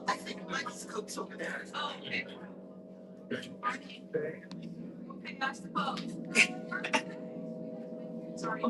I think Michael's cook's over there. Oh, okay. Okay, that's the boat. Sorry.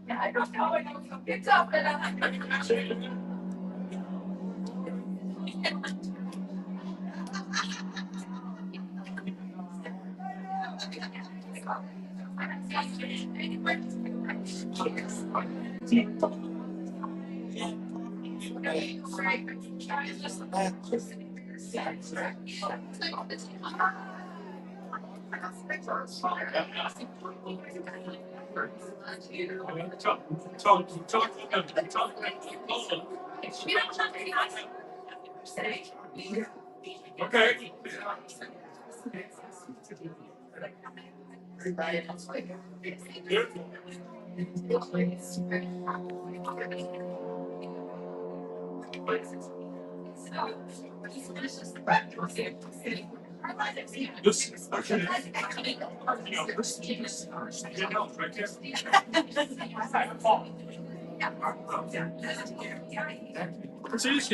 I don't know. It's up and okay. This actually, it's easy.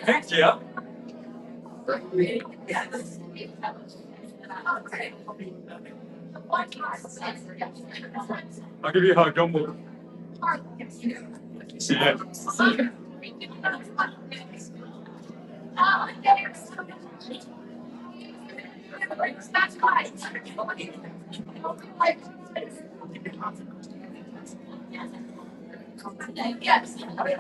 Heck yeah. I'll give you a hug, don't move. See ya. Yes. Okay.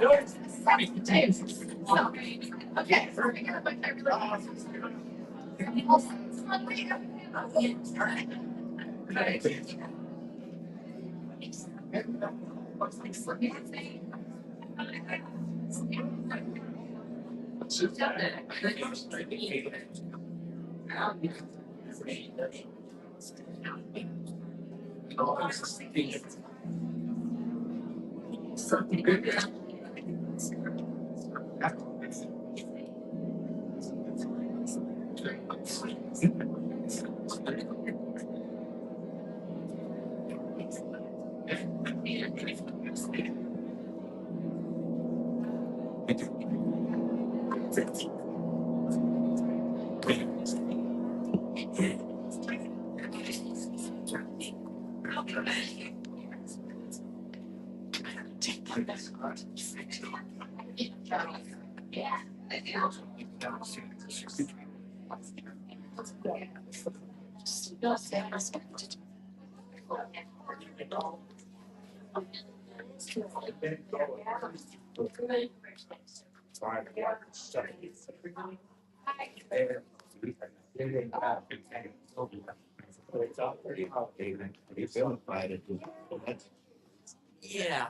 Yeah.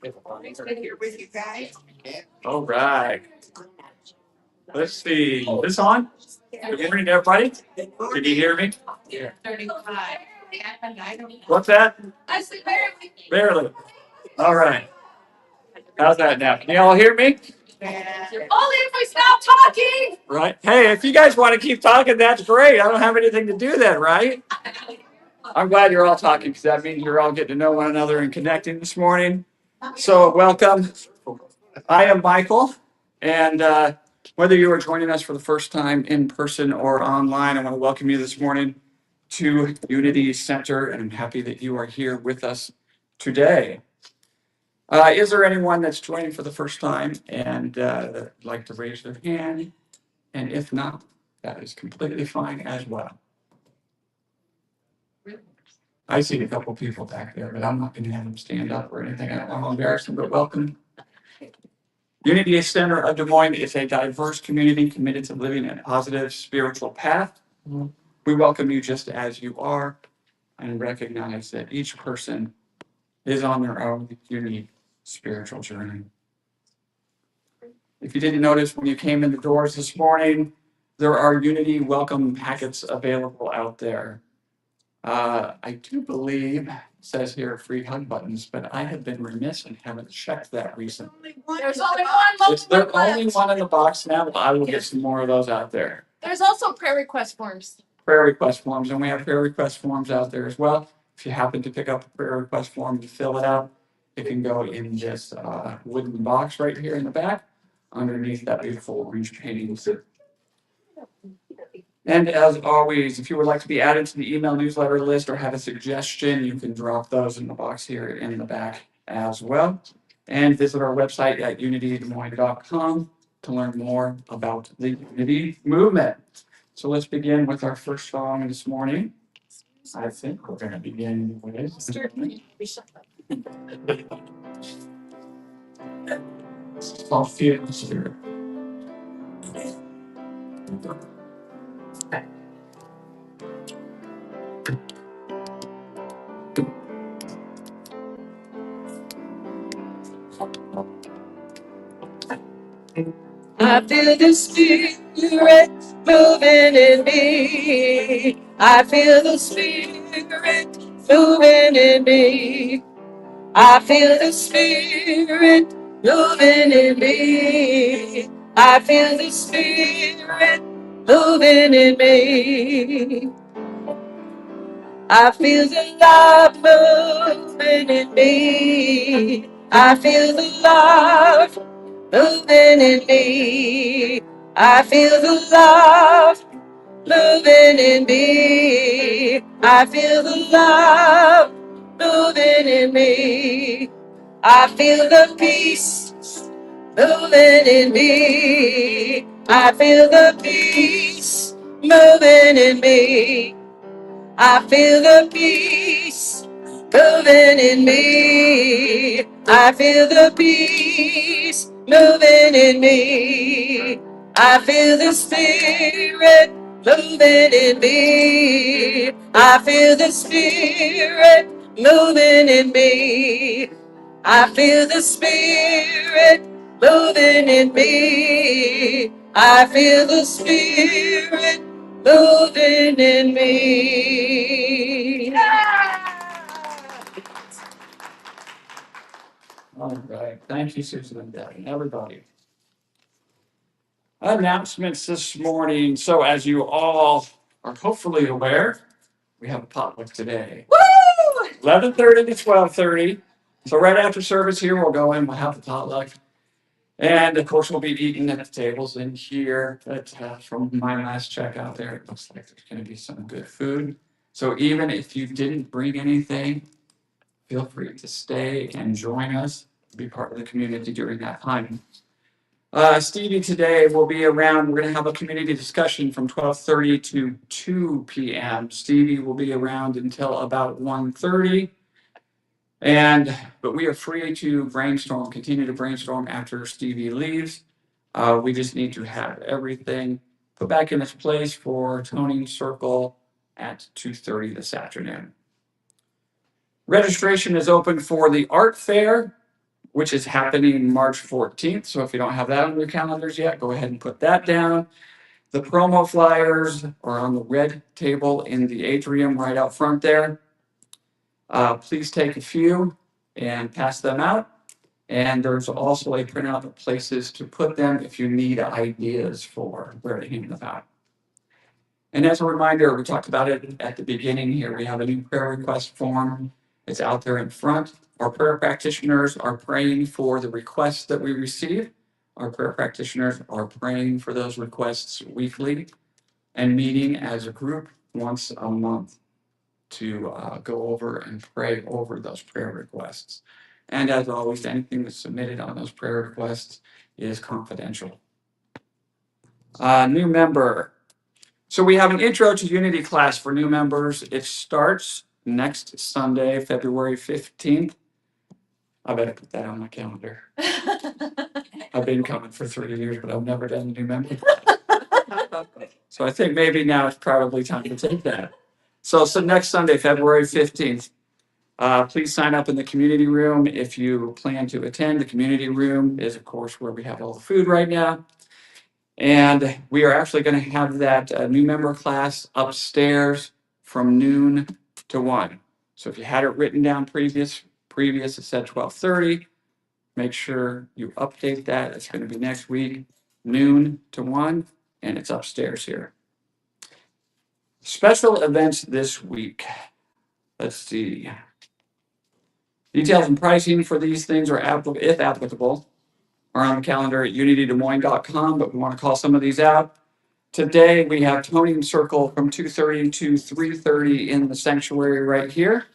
Here with you guys. All right. Let's see. Is this on? Good morning, everybody. Can you hear me? 35. What's that? I said barely. Barely. All right. How's that now? Can you all hear me? Only if we stop talking. Right. Hey, if you guys want to keep talking, that's great. I don't have anything to do then, right? I'm glad you're all talking because that means you're all getting to know one another and connecting this morning. So, welcome. I am Michael, and whether you are joining us for the first time in person or online, I want to welcome you this morning to Unity Center, and I'm happy that you are here with us today. Is there anyone that's joining for the first time and would like to raise their hand? And if not, that is completely fine as well. I see a couple people back there, but I'm not going to have them stand up or anything. I don't want to embarrass them, but welcome. Unity Center of Des Moines is a diverse community committed to living a positive spiritual path. We welcome you just as you are and recognize that each person is on their own unique spiritual journey. If you didn't notice when you came in the doors this morning, there are Unity welcome packets available out there. I do believe it says here free hug buttons, but I have been remiss and haven't checked that recently. There's only one Is there multiple only one in the box now? I will get some more of those out there. There's also prayer request forms. Prayer request forms, and we have prayer request forms out there as well. If you happen to pick up a prayer request form to fill it out, it can go in this wooden box right here in the back underneath that beautiful orange painting. And as always, if you would like to be added to the email newsletter list or have a suggestion, you can drop those in the box here in the back as well. And visit our website at unitydesmoines.com to learn more about the Unity movement. So let's begin with our first song this morning. I think we're going to begin with. It's called Feel the Spirit. I feel the spirit moving in me. I feel the spirit moving in me. I feel the spirit moving in me. I feel the spirit moving in me. I feel the love moving in me. I feel the love moving in me. I feel the love moving in me. I feel the love moving in me. I feel the peace moving in me. I feel the peace moving in me. I feel the peace moving in me. I feel the peace moving in me. I feel the spirit moving in me. I feel the spirit moving in me. I feel the spirit moving in me. I feel the spirit moving in me. All right. Thank you, Susan and Debbie, and everybody. Announcements this morning. So, as you all are hopefully aware, we have a potluck today. Woo! 11:30 to 12:30. So, right after service here, we'll go in, we'll have the potluck. And of course, we'll be eating at the tables in here. But from my last check out there, it looks like there's going to be some good food. So, even if you didn't bring anything, feel free to stay and join us, be part of the community during that time. Stevie today will be around. We're going to have a community discussion from 12:30 to 2 p.m. Stevie will be around until about 1:30. But we are free to brainstorm, continue to brainstorm after Stevie leaves. We just need to have everything put back in its place for Toning Circle at 2:30 this afternoon. Registration is open for the art fair, which is happening March 14th. So if you don't have that on your calendars yet, go ahead and put that down. The promo flyers are on the red table in the atrium right out front there. Please take a few and pass them out. And there's also a printout of places to put them if you need ideas for where to hang them out. And as a reminder, we talked about it at the beginning here. We have a new prayer request form. It's out there in front. Our prayer practitioners are praying for the requests that we receive. Our prayer practitioners are praying for those requests weekly and meeting as a group once a month to go over and pray over those prayer requests. And as always, anything that's submitted on those prayer requests is confidential. New member. So we have an intro to Unity class for new members. It starts next Sunday, February 15th. I better put that on my calendar. I've been coming for 3 years, but I've never done a new member. So I think maybe now it's probably time to take that. So next Sunday, February 15th, please sign up in the community room if you plan to attend. The community room is, of course, where we have all the food right now. And we are actually going to have that new member class upstairs from noon to 1. So if you had it written down previous it said 12:30. Make sure you update that. It's going to be next week, noon to 1, and it's upstairs here. Special events this week. Let's see. Details and pricing for these things are, if applicable, are on the calendar at unitydesmoines.com, but we want to call some of these out. Today, we have Toning Circle from 2:30 to 3:30 in the sanctuary right here.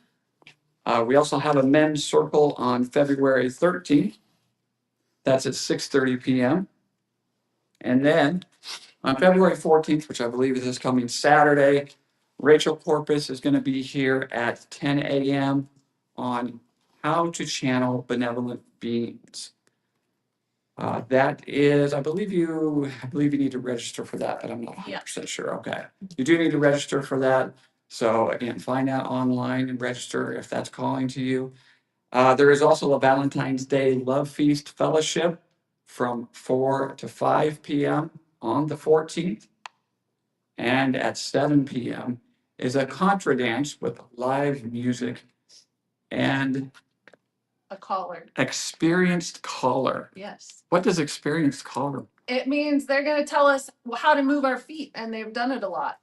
We also have a men's circle on February 13th. That's at 6:30 p.m. And then on February 14th, which I believe is this coming Saturday, Rachel Porpoise is going to be here at 10 a.m. on how to channel benevolent beings. That is, I believe you need to register for that, but I'm not 100% sure. Okay. You do need to register for that. So again, find out online and register if that's calling to you. There is also a Valentine's Day Love Feast Fellowship from 4 to 5 p.m. on the 14th. And at 7 p.m. is a contra dance with live music and A caller. experienced caller. Yes. What does experienced caller? It means they're going to tell us how to move our feet, and they've done it a lot.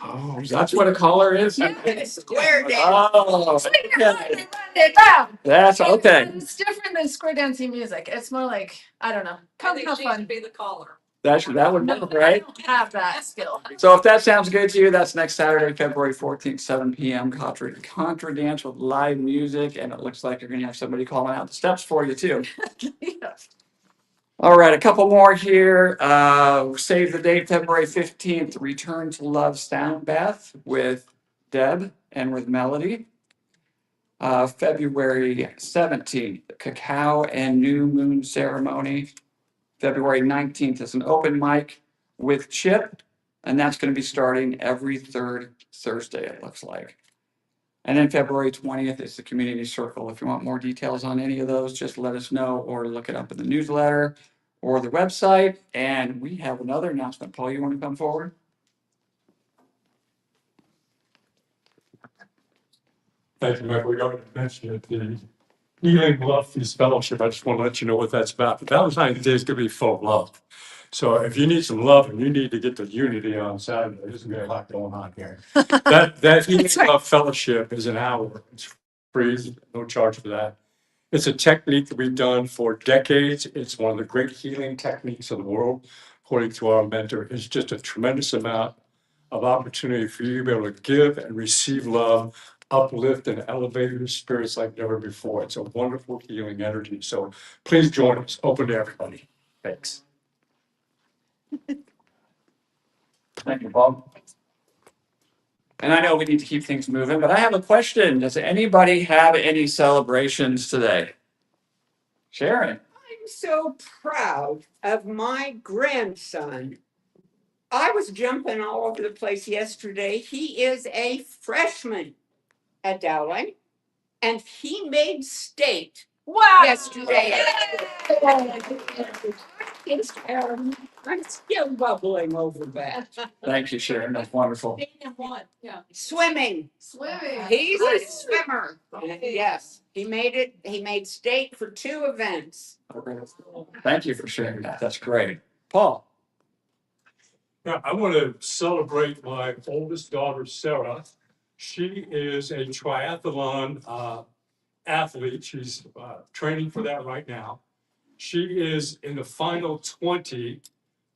Oh, that's what a caller is? Yes. Square dance. Oh, Swing your okay. leg and run it down. That's okay. It's different than square dancing music. It's more like, I don't know. Come have fun. Be the caller. That would No, work, right? I don't have that skill. So if that sounds good to you, that's next Saturday, February 14th, 7 p.m. Contra dance with live music, and it looks like you're going to have somebody calling out the steps for you too. Yeah. All right, a couple more here. Save the date, February 15th, Return to Love Sound Bath with Deb and with Melody. February 17th, Cacao and New Moon Ceremony. February 19th is an open mic with Chip, and that's going to be starting every third Thursday, it looks like. And then February 20th is the community circle. If you want more details on any of those, just let us know or look it up in the newsletter or the website. And we have another announcement. Paul, you want to come forward? Thank you, Michael. We already mentioned it, the Healing Love Feast Fellowship. I just want to let you know what that's about. Valentine's Day is going to be full of love. So if you need some love and you need to get to unity on Saturday, there's going to be a lot going on here. That Healing Love Fellowship is an hour. It's free, no charge for that. It's a technique that we've done for decades. It's one of the great healing techniques of the world, according to our mentor. It's just a tremendous amount of opportunity for you to be able to give and receive love, uplift and elevate your spirits like never before. It's a wonderful healing energy. So please join us. Open to everybody. Thanks. Thank you, Bob. And I know we need to keep things moving, but I have a question. Does anybody have any celebrations today? Sharon. I'm so proud of my grandson. I was jumping all over the place yesterday. He is a freshman at Dowling, and he made state Wow. yesterday. I'm still bubbling over that. Thank you, Sharon. That's wonderful. Yeah. Swimming. Swimming. He's a swimmer. Yes, he made it. He made state for 2 events. Thank you for sharing that. That's great. Paul. Yeah, I want to celebrate my oldest daughter, Sarah. She is a triathlon athlete. She's training for that right now. She is in the final 20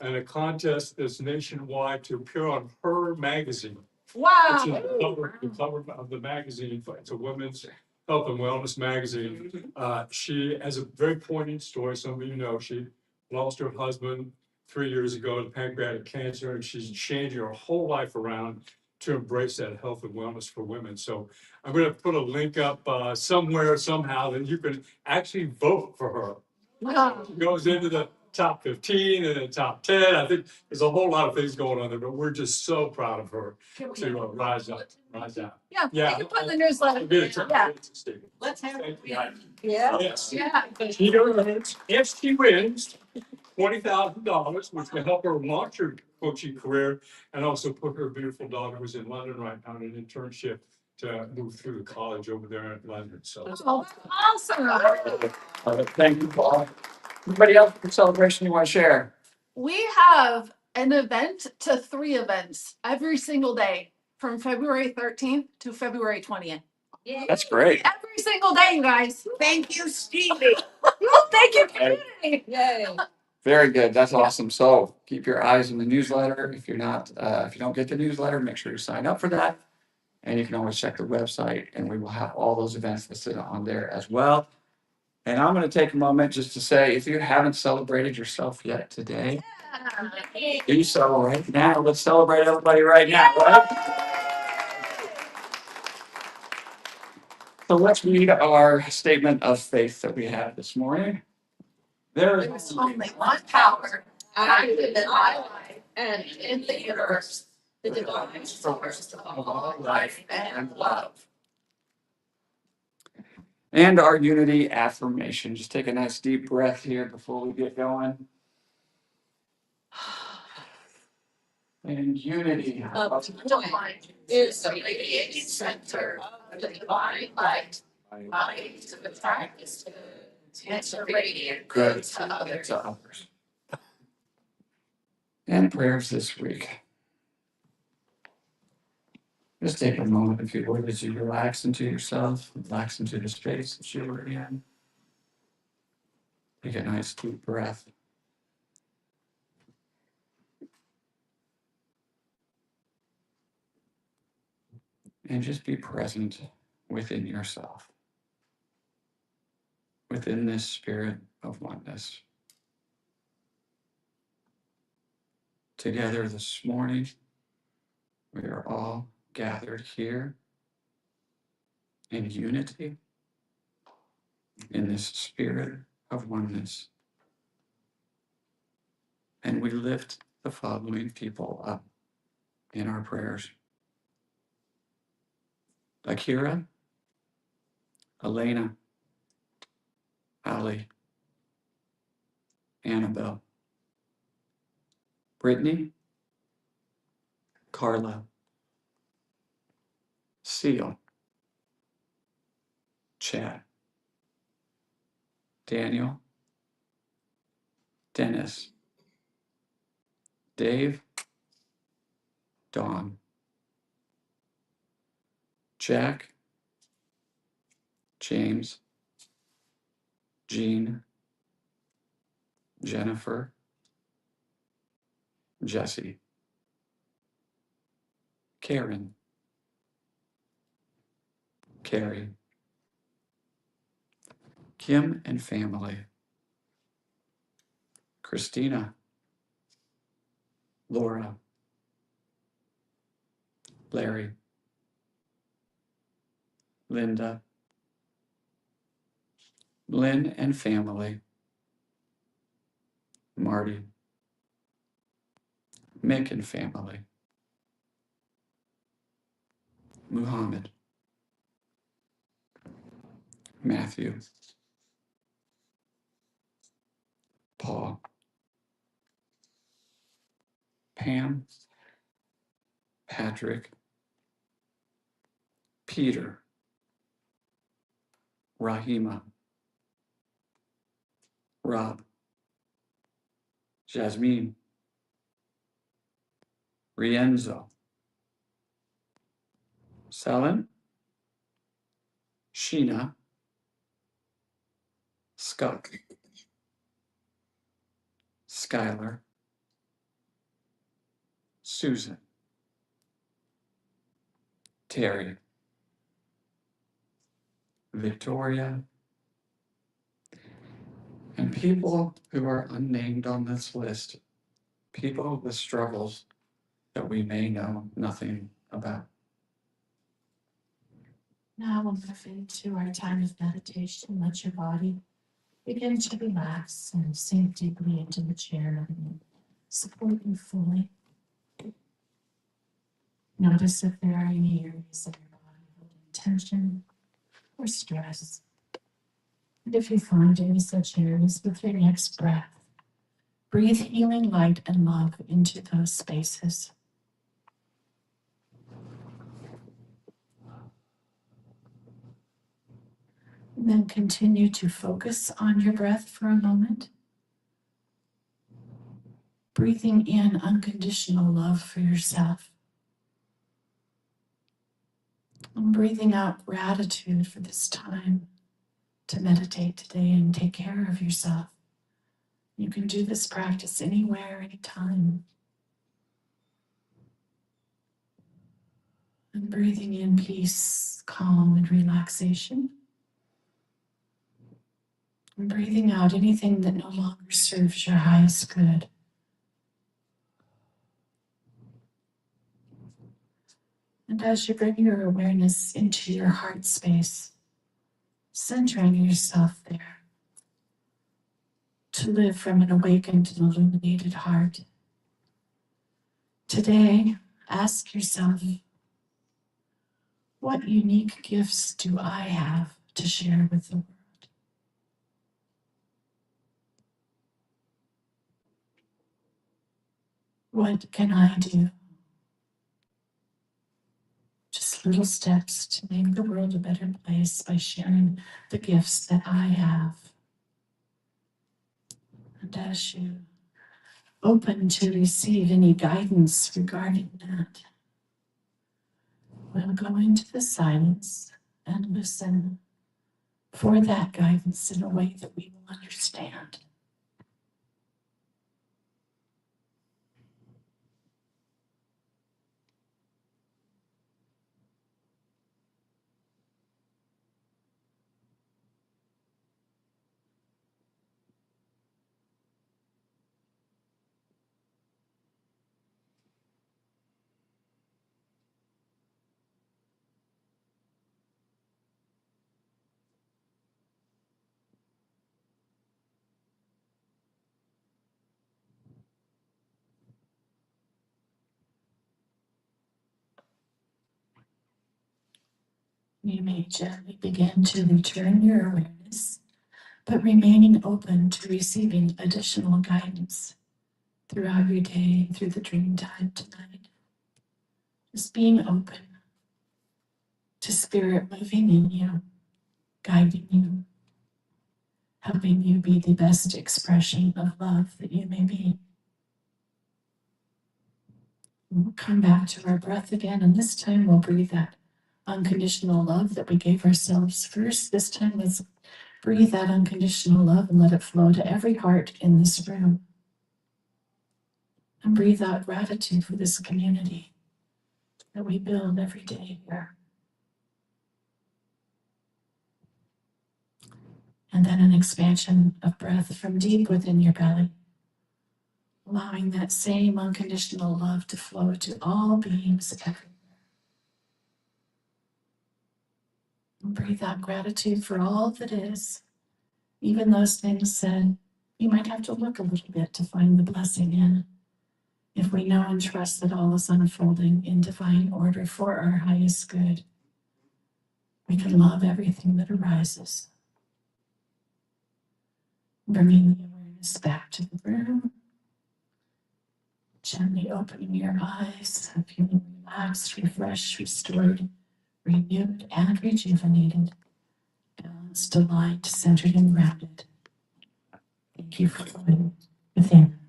in a contest that's nationwide to appear on Her magazine. Wow. It's the cover of the magazine. It's a women's health and wellness magazine. She has a very poignant story. Some of you know she lost her husband 3 years ago to pancreatic cancer, and she's changing her whole life around to embrace that health and wellness for women. So I'm going to put a link up somewhere, somehow, that you can actually vote for her. Wow. She goes into the top 15 and the top 10. I think there's a whole lot of things going on there, but we're just so proud of her to rise up. Yeah. Yeah. You can put in the newsletter. I'll get it to- Yeah. Let's have Thank you. Yeah. Yes. Yeah. She earns, if she wins, $20,000, which will help her launch her coaching career and also put her beautiful daughter who's in London right now in an internship to move through the college over there in London. So Oh, awesome. Thank you, Paul. Anybody else for celebration you want to share? We have an event to 3 events every single day from February 13th to February 20th. That's great. Every single day, you guys. Thank you, Stevie. Oh, thank you, community. Yay. Very good. That's awesome. So keep your eyes on the newsletter. If you're not, if you don't get the newsletter, make sure you sign up for that. And you can always check the website, and we will have all those events listed on there as well. And I'm going to take a moment just to say, if you haven't celebrated yourself yet today, do so right now. Let's celebrate everybody right now, right? So let's read our statement of faith that we have this morning. There There is only one power active in my life and in the universe, the divine source of all life and love. And our unity affirmation. Just take a nice deep breath here before we get going. And unity Of divine is the radiating center of the divine light, light to the practice good, and to radiate good to others. to others. And prayers this week. Just take a moment, if you would, as you relax into yourself, relax into the space that you are in. Take a nice deep breath. And just be present within yourself, within this spirit of oneness. Together this morning, we are all gathered here in unity, in this spirit of oneness. And we lift the following people up in our prayers: Akira, Elena, Ali, Annabelle, Brittany, Carla, Seal, Chad, Daniel, Dennis, Dave, Dawn, Jack, James, Jean, Jennifer, Jesse, Karen, Carrie, Kim and family, Christina, Laura, Larry, Linda, Lynn and family, Marty, Mick and family, Muhammad, Matthew, Paul, Pam, Patrick, Peter, Rahima, Rob, Jasmine, Rienzo, Selen, Sheena, Scott, Skylar, Susan, Terry, Victoria, and people who are unnamed on this list, people with struggles that we may know nothing about. Now we'll move into our time of meditation. Let your body begin to relax and sink deeply into the chair and support you fully. Notice if there are any areas of your body holding tension or stress. And if you find any such areas with your next breath, breathe healing light and love into those spaces. And then continue to focus on your breath for a moment. Breathing in unconditional love for yourself. And breathing out gratitude for this time to meditate today and take care of yourself. You can do this practice anywhere, anytime. And breathing in peace, calm, and relaxation. And breathing out anything that no longer serves your highest good. And as you bring your awareness into your heart space, centering yourself there to live from an awakened and illuminated heart. Today, ask yourself, what unique gifts do I have to share with the world? What can I do? Just little steps to make the world a better place by sharing the gifts that I have. And as you open to receive any guidance regarding that, we'll go into the silence and listen for that guidance in a way that we will understand. You may gently begin to return your awareness, but remaining open to receiving additional guidance throughout your day and through the dream time tonight. Just being open to spirit moving in you, guiding you, helping you be the best expression of love that you may be. We'll come back to our breath again, and this time we'll breathe that unconditional love that we gave ourselves first. This time, let's breathe that unconditional love and let it flow to every heart in this room. And breathe out gratitude for this community that we build every day here. And then an expansion of breath from deep within your belly, allowing that same unconditional love to flow to all beings everywhere. And breathe out gratitude for all that is, even those things that you might have to look a little bit to find the blessing in. If we know and trust that all is unfolding in divine order for our highest good, we can love everything that arises. Bringing the awareness back to the room, gently opening your eyes, feeling relaxed, refreshed, restored, renewed, and rejuvenated, balanced, aligned, centered, and grounded. Thank you for going within.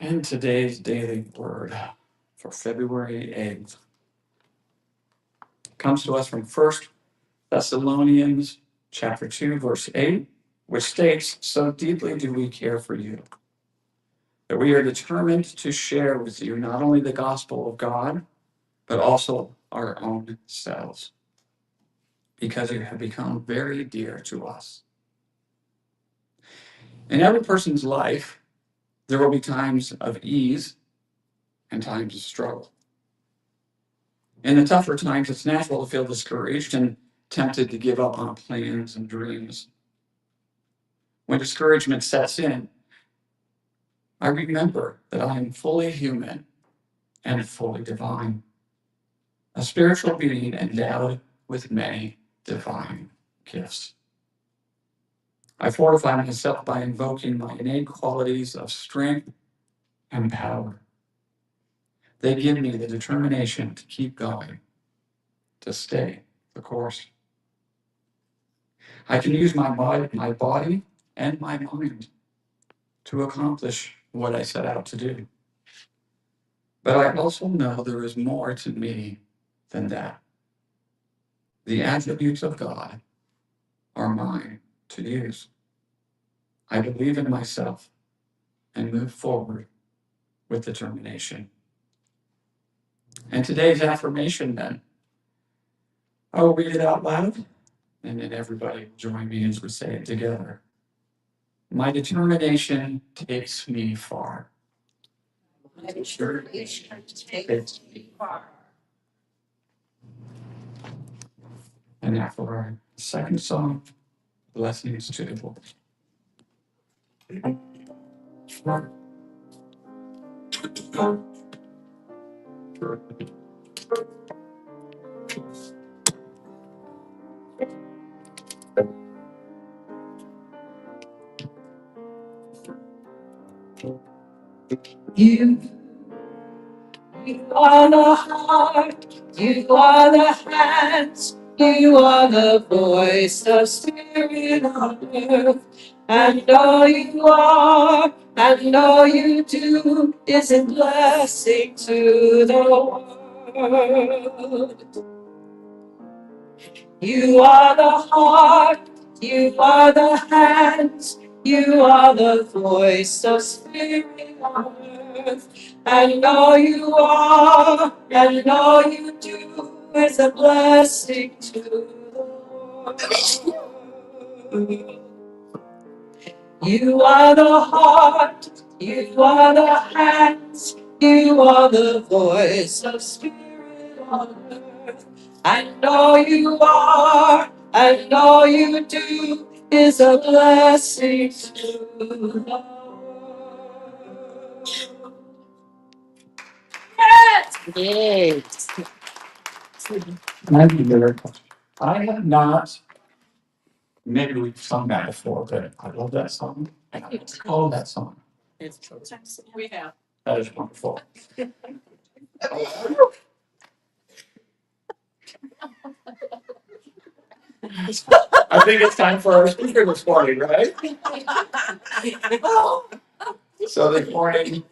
And today's daily word for February 8th comes to us from 1 Thessalonians chapter 2, verse 8, which states, "So deeply do we care for you, that we are determined to share with you not only the gospel of God, but also our own selves, because you have become very dear to us." In every person's life, there will be times of ease and times of struggle. In the tougher times, it's natural to feel discouraged and tempted to give up on plans and dreams. When discouragement sets in, I remember that I am fully human and fully divine, a spiritual being endowed with many divine gifts. I fortify myself by invoking my innate qualities of strength and power. They give me the determination to keep going, to stay the course. I can use my body and my mind to accomplish what I set out to do. But I also know there is more to me than that. The attributes of God are mine to use. I believe in myself and move forward with determination. And today's affirmation, then, I will read it out loud, and then everybody join me as we say it together. My determination takes me far. My determination takes me far. And now for our second song, Blessings to the Lord. You are the heart, you are the hands, you are the voice of spirit on earth. And all you are, and all you do is a blessing to the world. You are the heart, you are the hands, you are the voice of spirit on earth. And all you are, and all you do is a blessing to the world. You are the heart, you are the hands, you are the voice of spirit on earth. And all you are, and all you do is a blessing to the world. Yes! Thank you, Derek. I have not, maybe we've sung that before, but I love that song. And I love that song. We have. That is wonderful. I think it's time for our speaker this morning, right? So this morning,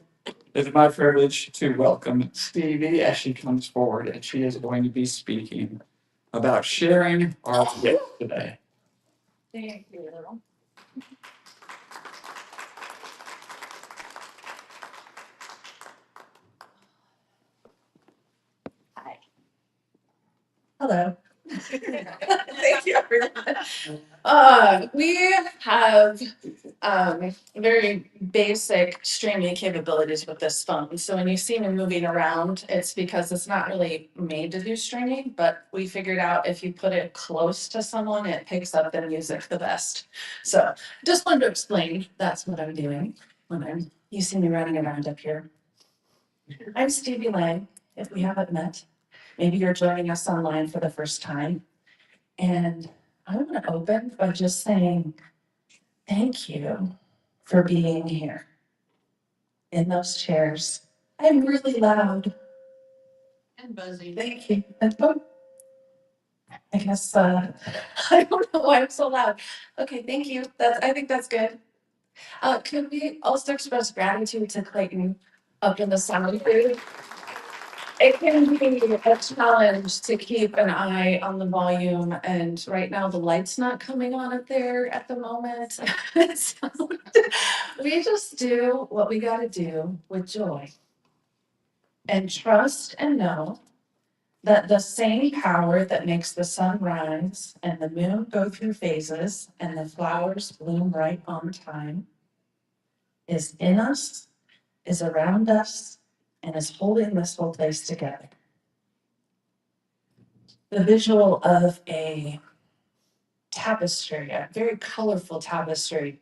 it's my privilege to welcome Stevie as she comes forward, and she is going to be speaking about sharing our gift today. Thank you. Hello. Thank you, everyone. We have very basic streaming capabilities with this phone. So when you see me moving around, it's because it's not really made to do streaming, but we figured out if you put it close to someone, it picks up the music the best. So just wanted to explain that's what I'm doing when you see me running around up here. I'm Stevie Lang, if we haven't met. Maybe you're joining us online for the first time. And I want to open by just saying thank you for being here in those chairs. I'm really loud. And buzzing. Thank you. I guess I don't know why I'm so loud. Okay, thank you. I think that's good. Could we also express gratitude to Clayton up in the sound booth? It can be a challenge to keep an eye on the volume, and right now the light's not coming on up there at the moment. So, we just do what we gotta do with joy and trust and know that the same power that makes the sun rise and the moon go through phases and the flowers bloom right on time is in us, is around us, and is holding this whole place together. The visual of a tapestry, a very colorful tapestry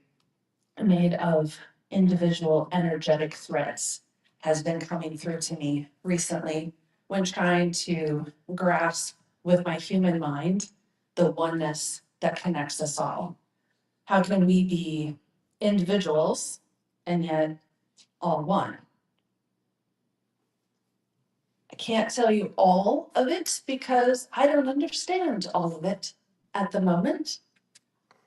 made of individual energetic threads, has been coming through to me recently when trying to grasp with my human mind the oneness that connects us all. How can we be individuals and yet all one? I can't tell you all of it because I don't understand all of it at the moment.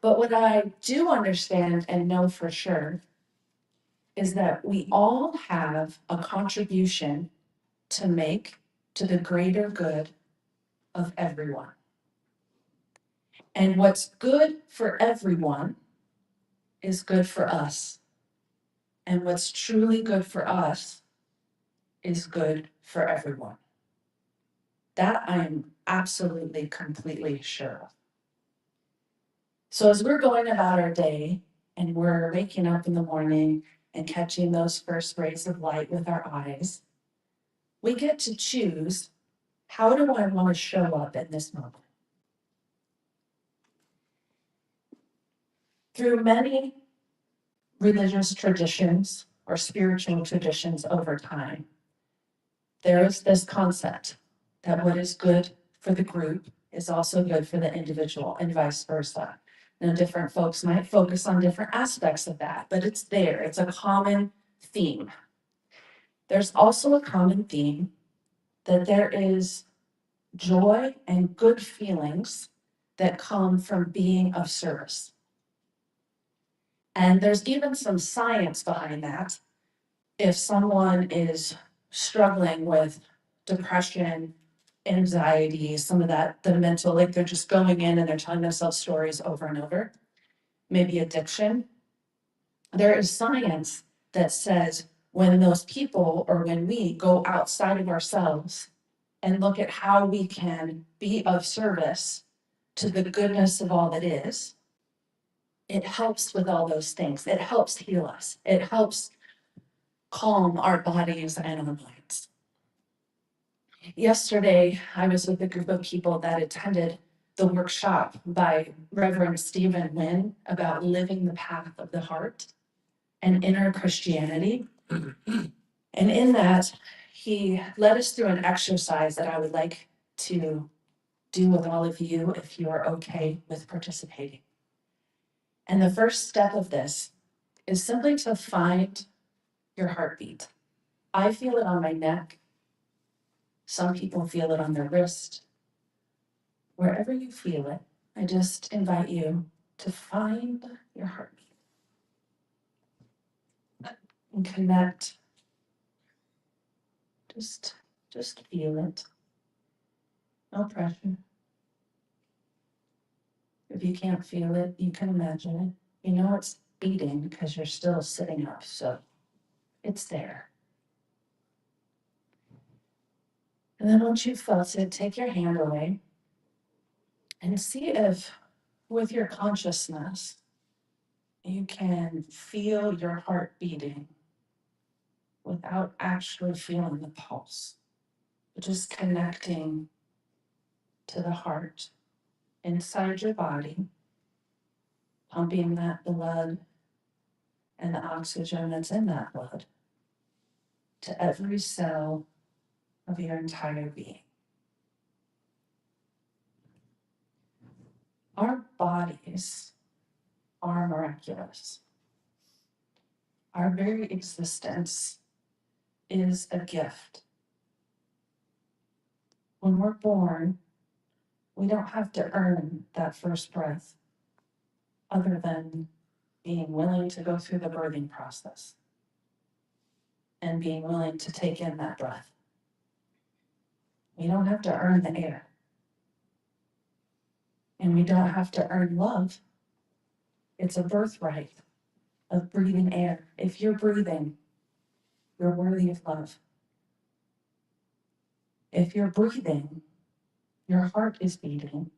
But what I do understand and know for sure is that we all have a contribution to make to the greater good of everyone. And what's good for everyone is good for us. And what's truly good for us is good for everyone. That I am absolutely, completely sure of. So as we're going about our day and we're waking up in the morning and catching those first rays of light with our eyes, we get to choose, how do I want to show up in this moment? Through many religious traditions or spiritual traditions over time, there is this concept that what is good for the group is also good for the individual and vice versa. Now, different folks might focus on different aspects of that, but it's there. It's a common theme. There's also a common theme that there is joy and good feelings that come from being of service. And there's even some science behind that. If someone is struggling with depression, anxiety, some of that, the mental, like they're just going in and they're telling themselves stories over and over, maybe addiction, there is science that says when those people or when we go outside of ourselves and look at how we can be of service to the goodness of all that is, it helps with all those things. It helps heal us. It helps calm our bodies and our minds. Yesterday, I was with a group of people that attended the workshop by Reverend Stephen Wynn about living the path of the heart and inner Christianity. And in that, he led us through an exercise that I would like to do with all of you if you are okay with participating. And the first step of this is simply to find your heartbeat. I feel it on my neck. Some people feel it on their wrist. Wherever you feel it, I just invite you to find your heartbeat and connect. Just feel it. No pressure. If you can't feel it, you can imagine it. You know it's beating because you're still sitting up, so it's there. And then once you've felt it, take your hand away And see if with your consciousness, you can feel your heart beating without actually feeling the pulse, but just connecting to the heart inside your body, pumping that blood and the oxygen that's in that blood to every cell of your entire being. Our bodies are miraculous. Our very existence is a gift. When we're born, we don't have to earn that first breath other than being willing to go through the birthing process and being willing to take in that breath. We don't have to earn the air. And we don't have to earn love. It's a birthright of breathing air. If you're breathing, you're worthy of love. If you're breathing, your heart is beating.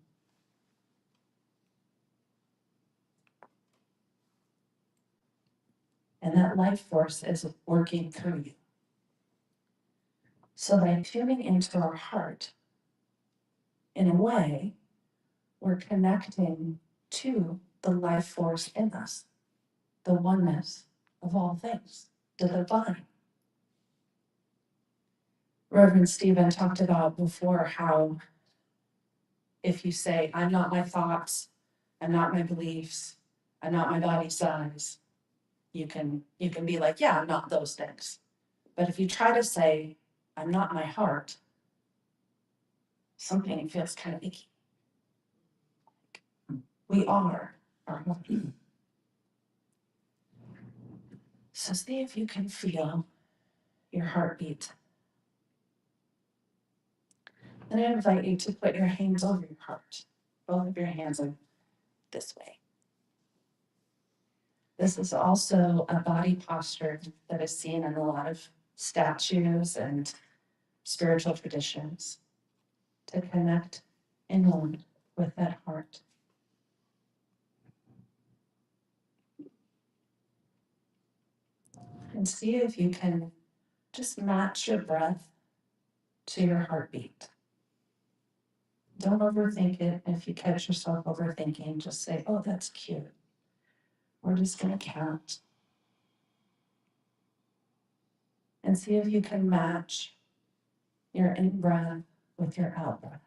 And that life force is working through you. So by tuning into our heart, in a way, we're connecting to the life force in us, the oneness of all things, the divine. Reverend Stephen talked about before how if you say, I'm not my thoughts, I'm not my beliefs, I'm not my body size, you can be like, yeah, I'm not those things. But if you try to say, I'm not my heart, something feels kind of icky. We are our heart. So see if you can feel your heartbeat. Then I invite you to put your hands over your heart. Both of your hands are this way. This is also a body posture that is seen in a lot of statues and spiritual traditions to connect inward with that heart. And see if you can just match your breath to your heartbeat. Don't overthink it. If you catch yourself overthinking, just say, oh, that's cute. We're just going to count. And see if you can match your in-breath with your out-breath.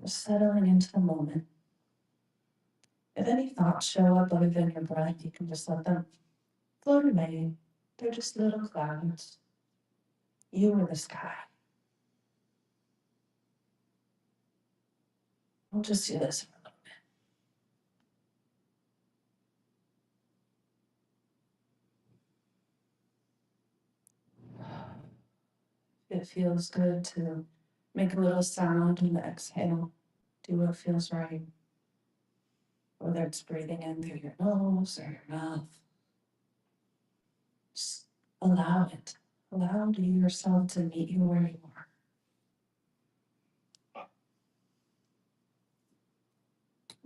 Just settling into the moment. If any thoughts show up other than your breath, you can just let them float away. They're just little clouds. You are the sky. We'll just do this for a little bit. It feels good to make a little sound in the exhale. Do what feels right. Whether it's breathing in through your nose or your mouth. Just allow it. Allow yourself to meet you where you are.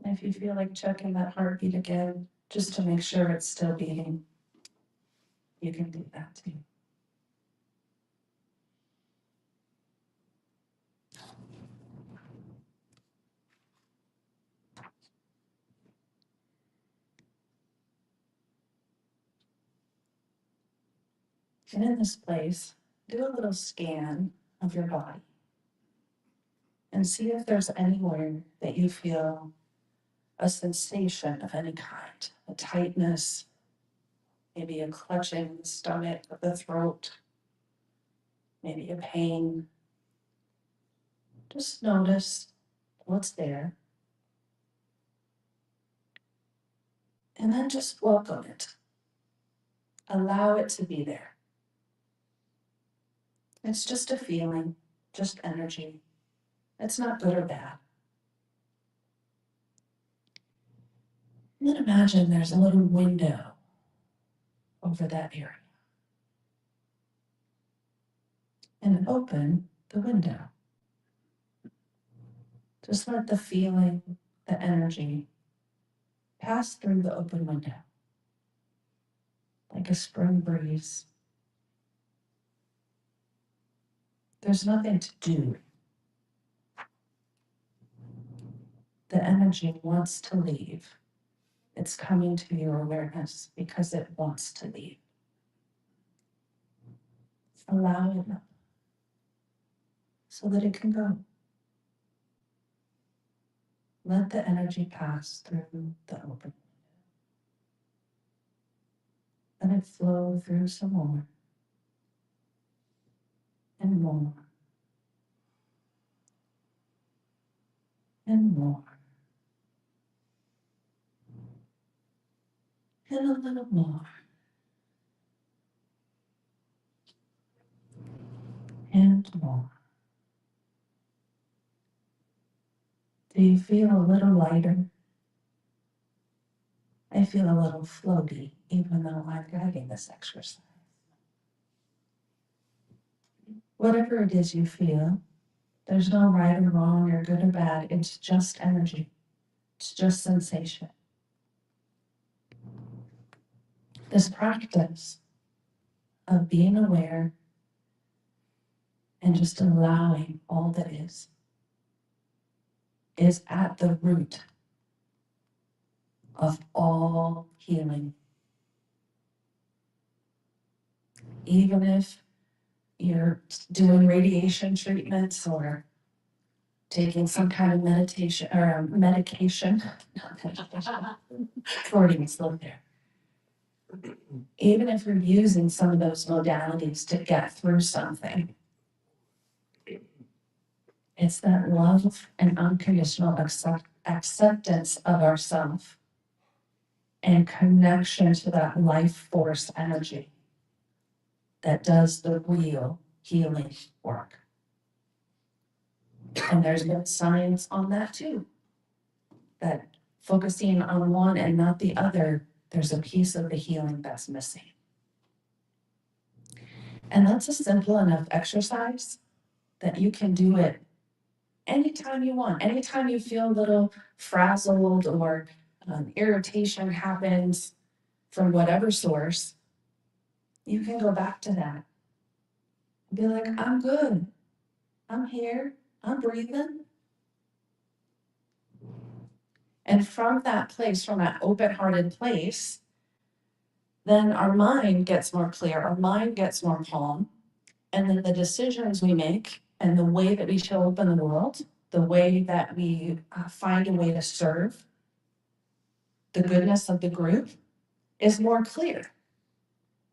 And if you feel like checking that heartbeat again, just to make sure it's still beating, you can do that too. And in this place, do a little scan of your body and see if there's anywhere that you feel a sensation of any kind, a tightness, maybe a clutching in the stomach or the throat, maybe a pain. Just notice what's there. And then just welcome it. Allow it to be there. It's just a feeling, just energy. It's not good or bad. And then imagine there's a little window over that area. And open the window. Just let the feeling, the energy pass through the open window like a spring breeze. There's nothing to do. The energy wants to leave. It's coming to your awareness because it wants to leave. Allow it so that it can go. Let the energy pass through the open. Let it flow through some more and more and more and a little more and more. Do you feel a little lighter? I feel a little floaty, even though I'm guiding this exercise. Whatever it is you feel, there's no right or wrong or good or bad. It's just energy. It's just sensation. This practice of being aware and just allowing all that is at the root of all healing. Even if you're doing radiation treatments or taking some kind of meditation or medication, Freudian slip there. Even if you're using some of those modalities to get through something, it's that love and unconditional acceptance of ourself and connection to that life force energy that does the real healing work. And there's been science on that too, that focusing on one and not the other, there's a piece of the healing that's missing. And that's a simple enough exercise that you can do it anytime you want. Anytime you feel a little frazzled or irritation happens from whatever source, you can go back to that. Be like, I'm good. I'm here. I'm breathing. And from that place, from that open-hearted place, then our mind gets more clear, our mind gets more calm, and then the decisions we make and the way that we show up in the world, the way that we find a way to serve the goodness of the group is more clear,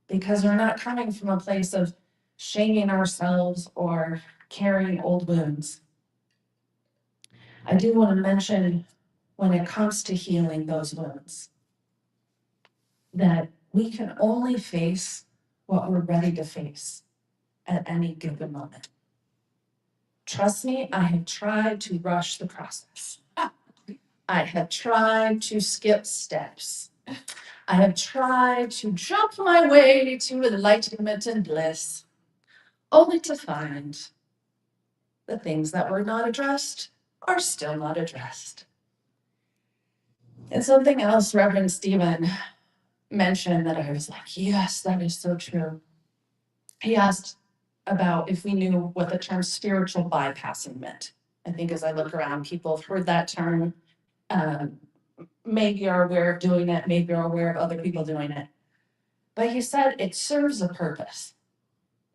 because we're not coming from a place of shaming ourselves or carrying old wounds. I do want to mention, when it comes to healing those wounds, that we can only face what we're ready to face at any given moment. Trust me, I have tried to rush the process. I have tried to skip steps. I have tried to jump my way to enlightenment and bliss, only to find the things that were not addressed are still not addressed. And something else Reverend Stephen mentioned that I was like, yes, that is so true. He asked about if we knew what the term spiritual bypassing meant. I think as I look around, people have heard that term. Maybe are aware of doing it, maybe are aware of other people doing it. But he said it serves a purpose.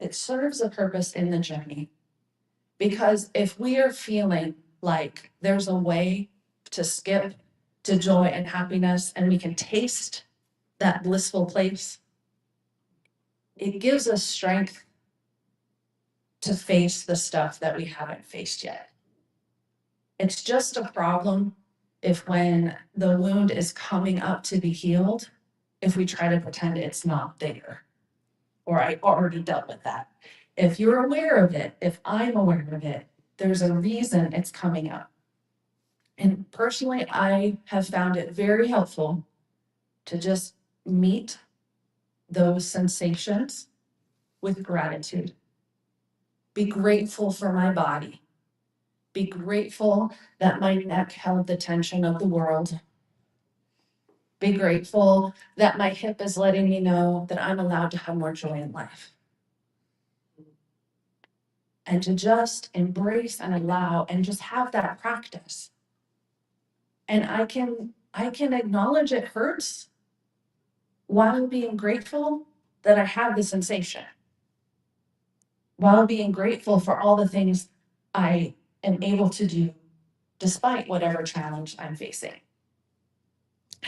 It serves a purpose in the journey. Because if we are feeling like there's a way to skip to joy and happiness, and we can taste that blissful place, it gives us strength to face the stuff that we haven't faced yet. It's just a problem if when the wound is coming up to be healed, if we try to pretend it's not there, or I already dealt with that. If you're aware of it, if I'm aware of it, there's a reason it's coming up. And personally, I have found it very helpful to just meet those sensations with gratitude. Be grateful for my body. Be grateful that my neck held the tension of the world. Be grateful that my hip is letting me know that I'm allowed to have more joy in life. And to just embrace and allow and just have that practice. And I can acknowledge it hurts while being grateful that I have the sensation. While being grateful for all the things I am able to do despite whatever challenge I'm facing.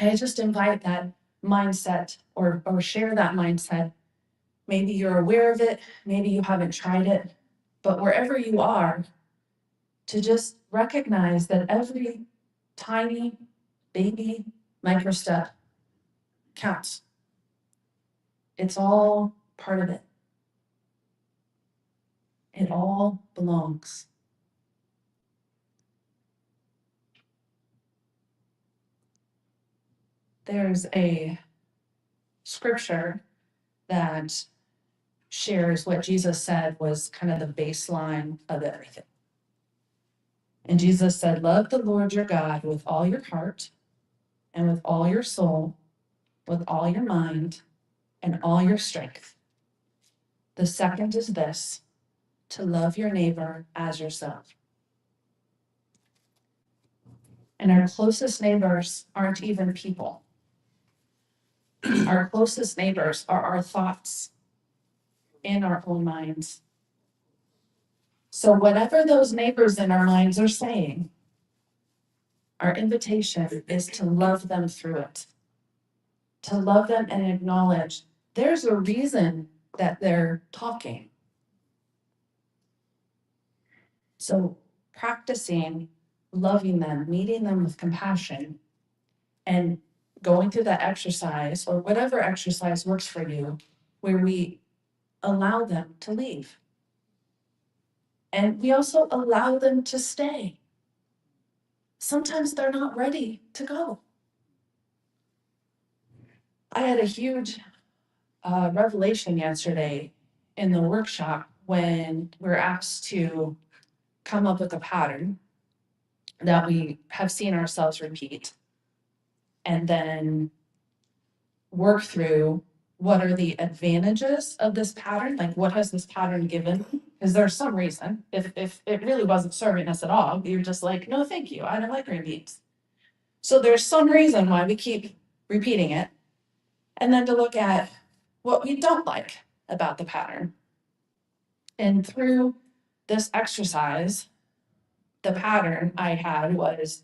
I just invite that mindset or share that mindset. Maybe you're aware of it, maybe you haven't tried it, but wherever you are, to just recognize that every tiny baby micro step counts. It's all part of it. It all belongs. There's a scripture that shares what Jesus said was kind of the baseline of everything. And Jesus said, love the Lord your God with all your heart and with all your soul, with all your mind and all your strength. The second is this, to love your neighbor as yourself. And our closest neighbors aren't even people. Our closest neighbors are our thoughts in our own minds. So whatever those neighbors in our minds are saying, our invitation is to love them through it. To love them and acknowledge there's a reason that they're talking. So practicing loving them, meeting them with compassion, and going through that exercise or whatever exercise works for you, where we allow them to leave. And we also allow them to stay. Sometimes they're not ready to go. I had a huge revelation yesterday in the workshop when we're asked to come up with a pattern that we have seen ourselves repeat and then work through what are the advantages of this pattern, like what has this pattern given? Is there some reason? If it really wasn't serving us at all, you're just like, no, thank you, I don't like green beans. So there's some reason why we keep repeating it. And then to look at what we don't like about the pattern. And through this exercise, the pattern I had was,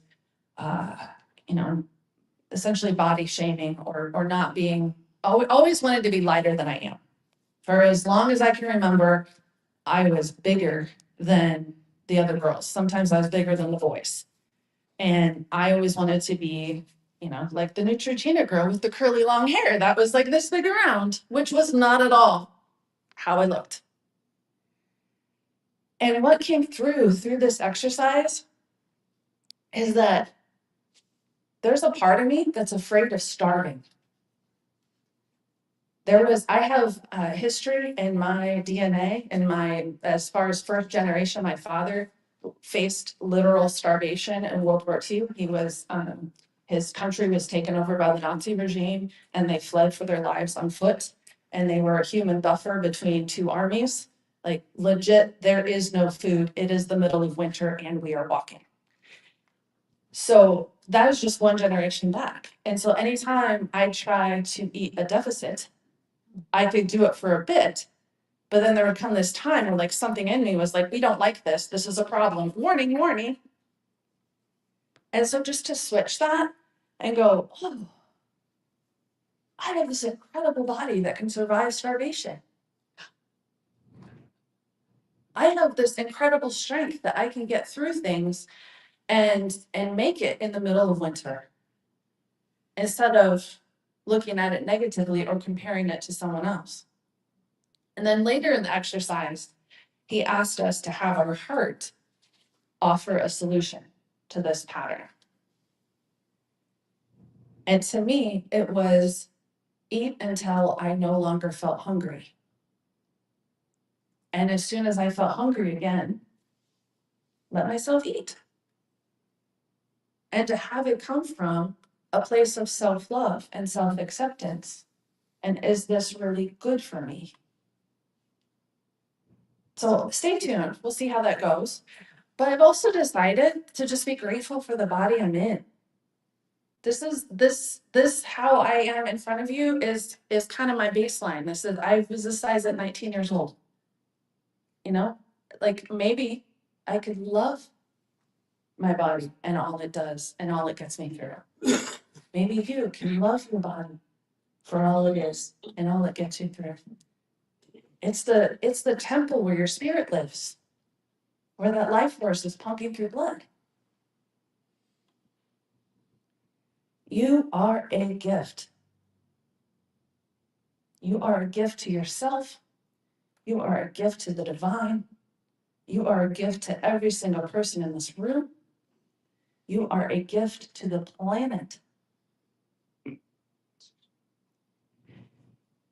essentially body shaming or not being, always wanted to be lighter than I am. For as long as I can remember, I was bigger than the other girls. Sometimes I was bigger than the boys. And I always wanted to be, like the Neutrogena girl with the curly long hair that was like this big around, which was not at all how I looked. And what came through this exercise is that there's a part of me that's afraid of starving. I have a history in my DNA, as far as first generation, my father faced literal starvation in World War II. His country was taken over by the Nazi regime and they fled for their lives on foot. And they were a human buffer between two armies. Like legit, there is no food. It is the middle of winter and we are walking. So that is just one generation back. And so anytime I try to eat a deficit, I could do it for a bit, but then there would come this time where like something in me was like, we don't like this. This is a problem. Warning, warning. And so just to switch that and go, oh, I have this incredible body that can survive starvation. I have this incredible strength that I can get through things and make it in the middle of winter. Instead of looking at it negatively or comparing it to someone else. And then later in the exercise, he asked us to have our heart offer a solution to this pattern. And to me, it was eat until I no longer felt hungry. And as soon as I felt hungry again, let myself eat. And to have it come from a place of self-love and self-acceptance. And is this really good for me? So stay tuned. We'll see how that goes. But I've also decided to just be grateful for the body I'm in. This how I am in front of you is kind of my baseline. I was this size at 19 years old. You know, like maybe I could love my body and all it does and all it gets me through. Maybe you can love your body for all it is and all it gets you through. It's the temple where your spirit lives, where that life force is pumping through blood. You are a gift. You are a gift to yourself. You are a gift to the divine. You are a gift to every single person in this room. You are a gift to the planet.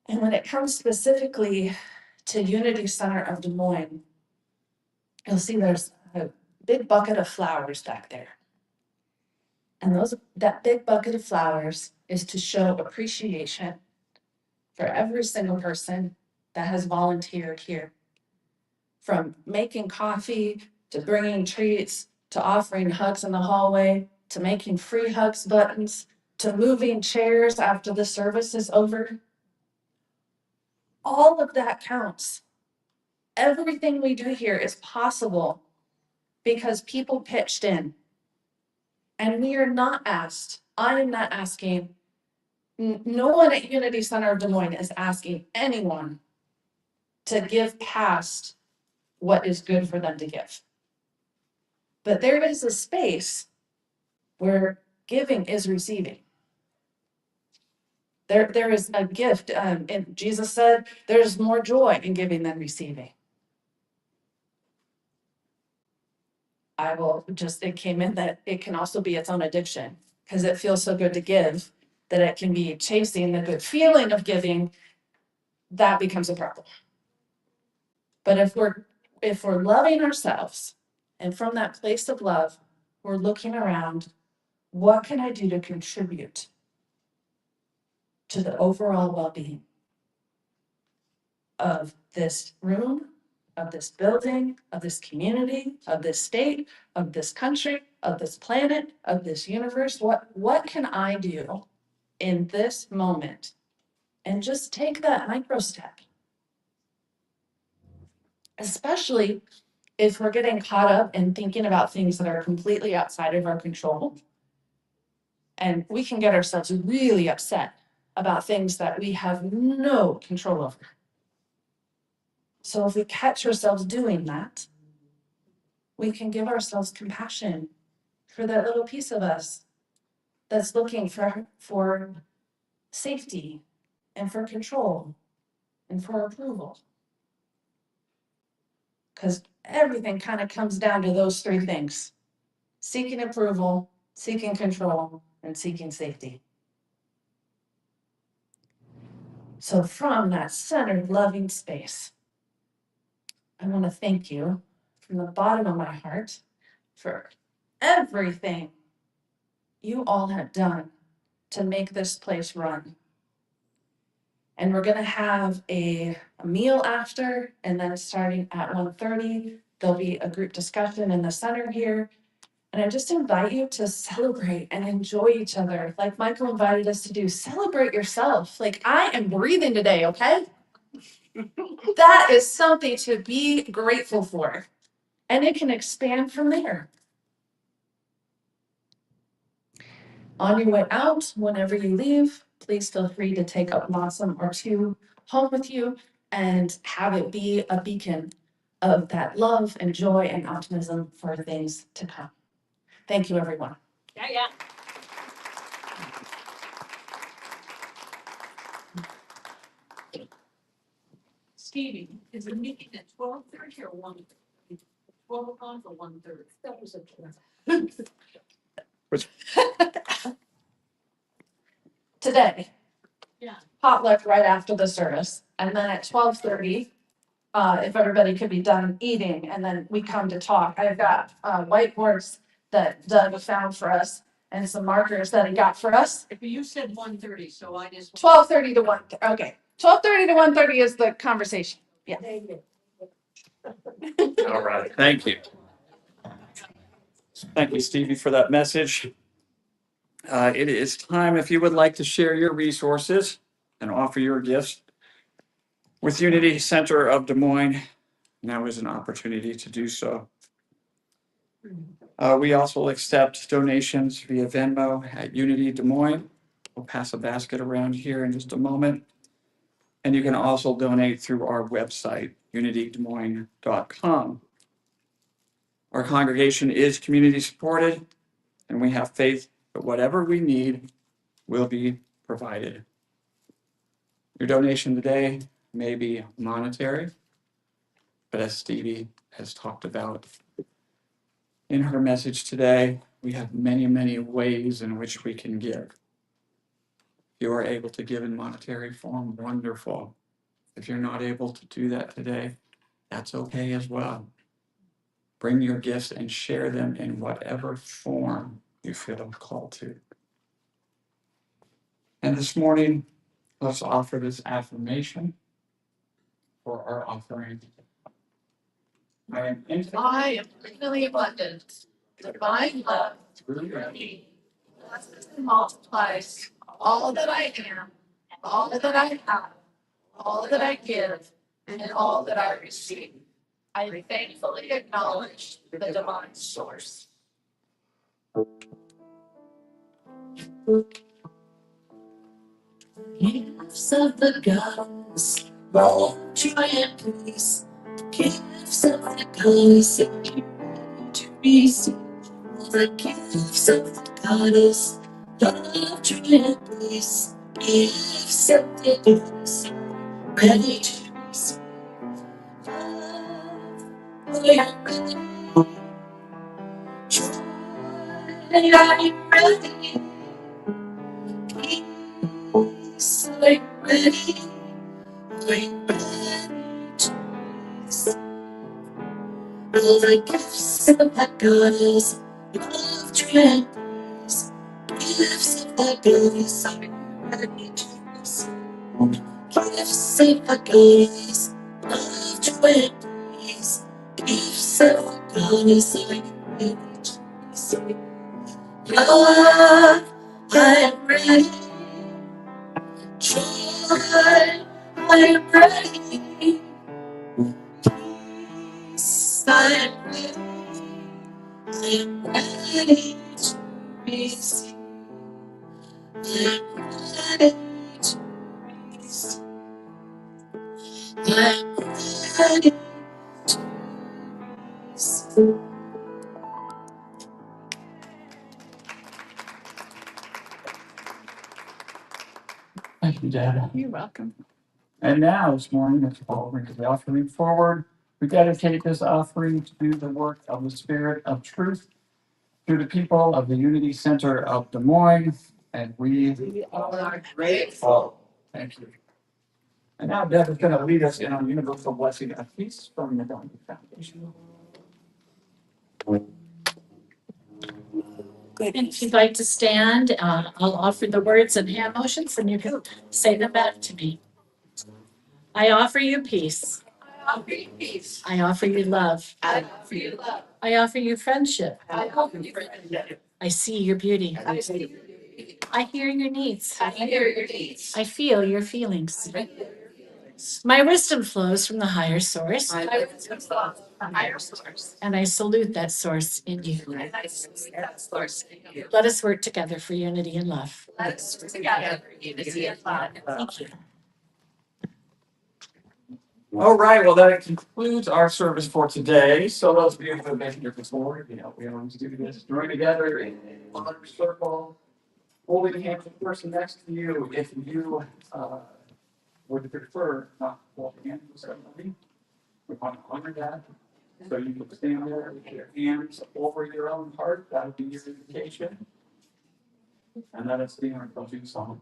And when it comes specifically to Unity Center of Des Moines, you'll see there's a big bucket of flowers back there. And that big bucket of flowers is to show appreciation for every single person that has volunteered here. From making coffee, to bringing treats, to offering hugs in the hallway, to making free hugs buttons, to moving chairs after the service is over. All of that counts. Everything we do here is possible because people pitched in. And we are not asked, I am not asking, no one at Unity Center of Des Moines is asking anyone to give past what is good for them to give. But there is a space where giving is receiving. There is a gift, and Jesus said, there's more joy in giving than receiving. It came in that it can also be its own addiction, because it feels so good to give that it can be chasing the good feeling of giving. That becomes a problem. But if we're loving ourselves, and from that place of love, we're looking around, what can I do to contribute to the overall well-being of this room, of this building, of this community, of this state, of this country, of this planet, of this universe? What can I do in this moment? And just take that micro step. Especially if we're getting caught up in thinking about things that are completely outside of our control. And we can get ourselves really upset about things that we have no control over. So if we catch ourselves doing that, we can give ourselves compassion for that little piece of us that's looking for safety and for control and for approval. Because everything kind of comes down to those three things: seeking approval, seeking control, and seeking safety. So from that centered, loving space, I want to thank you from the bottom of my heart for everything you all have done to make this place run. And we're going to have a meal after, and then starting at 1:30, there'll be a group discussion in the center here. And I just invite you to celebrate and enjoy each other. Like Michael invited us to do, celebrate yourself. Like, I am breathing today, okay? That is something to be grateful for. And it can expand from there. On your way out, whenever you leave, please feel free to take a blossom or two home with you and have it be a beacon of that love and joy and optimism for things to come. Thank you, everyone. Yeah. Stevie, is the meeting at 12:30 or 1:30? 12 o'clock or 1:30? That was today. Yeah. Potluck right after the service, and then at 12:30, if everybody could be done eating and then we come to talk. I've got whiteboards that Doug found for us and some markers that he got for us. If you said 1:30, so I just. 12:30 to 1, okay. 12:30 to 1:30 is the conversation. Yeah. All right, thank you. Thank you, Stevie, for that message. It is time, if you would like to share your resources and offer your gifts with Unity Center of Des Moines, now is an opportunity to do so. We also accept donations via Venmo at Unity Des Moines. We'll pass a basket around here in just a moment. And you can also donate through our website, unitydesmoines.com. Our congregation is community supported, and we have faith that whatever we need will be provided. Your donation today may be monetary, but as Stevie has talked about in her message today, we have many, many ways in which we can give. If you are able to give in monetary form, wonderful. If you're not able to do that today, that's okay as well. Bring your gifts and share them in whatever form you feel called to. And this morning, let's offer this affirmation for our offering. I am infinitely abundant. Divine love through me blesses and multiplies all that I am, all that I have, all that I give, and all that I receive. I thankfully acknowledge the divine source. Gifts of the gods, love, joy, and peace. Gifts of the goddess, and you to receive. The gifts of the goddess, love, joy, and peace. Gifts of the goddess, ready to receive. Love, joy, and joy, I'm ready. Peace, I'm ready. I'm ready to receive. All the gifts of the goddess, love, joy, and peace. Gifts of the goddess, I'm ready to receive. Gifts of the goddess, love, joy, and peace. Gifts of the goddess, I'm ready to receive. Love, I'm ready. Joy, I'm ready. Peace, I'm ready. I'm ready to receive. I'm ready to receive. I'm ready to receive. Thank you, Dad. You're welcome. And now this morning, as Paul brings the offering forward, we dedicate this offering to do the work of the Spirit of Truth through the people of the Unity Center of Des Moines, and we are grateful. Thank you. And now Deb is going to lead us in our universal blessing of peace from the Gandhi Foundation. And if you'd like to stand, I'll offer the words and hand motions and you can say them back to me. I offer you peace. I offer you peace. I offer you love. I offer you love. I offer you friendship. I offer you friendship. I see your beauty. I see your beauty. I hear your needs. I hear your needs. I feel your feelings. My wisdom flows from the higher source. My wisdom flows from the higher source. And I salute that source in you. And I salute that source in you. Let us work together for unity and love. Let us work together for unity and love. Thank you. All right, well, that concludes our service for today. So those of you who have been here before, we always do this. Join together in a large circle, holding hands with the person next to you. If you would prefer not to hold hands with somebody, we want to honor that. So you can stand there with your hands over your own heart. That would be your invitation. And let us sing our closing song.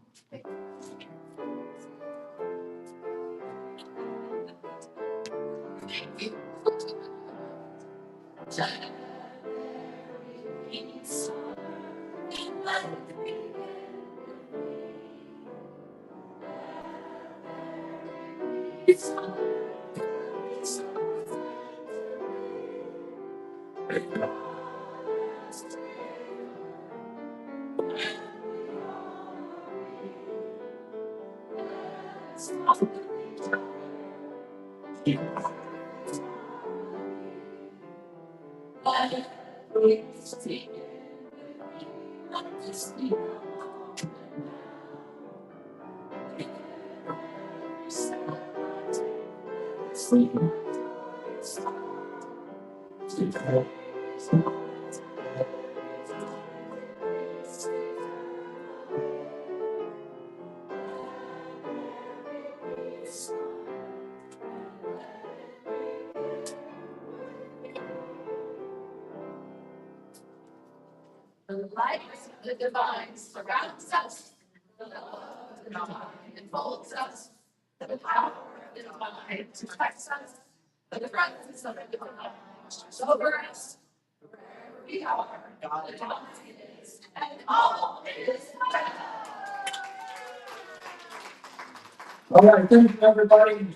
All right, thank you, everybody.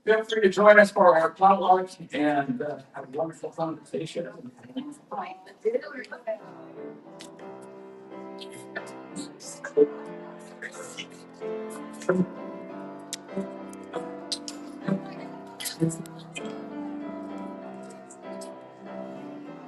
Feel free to join us for our potluck and have a wonderful conversation.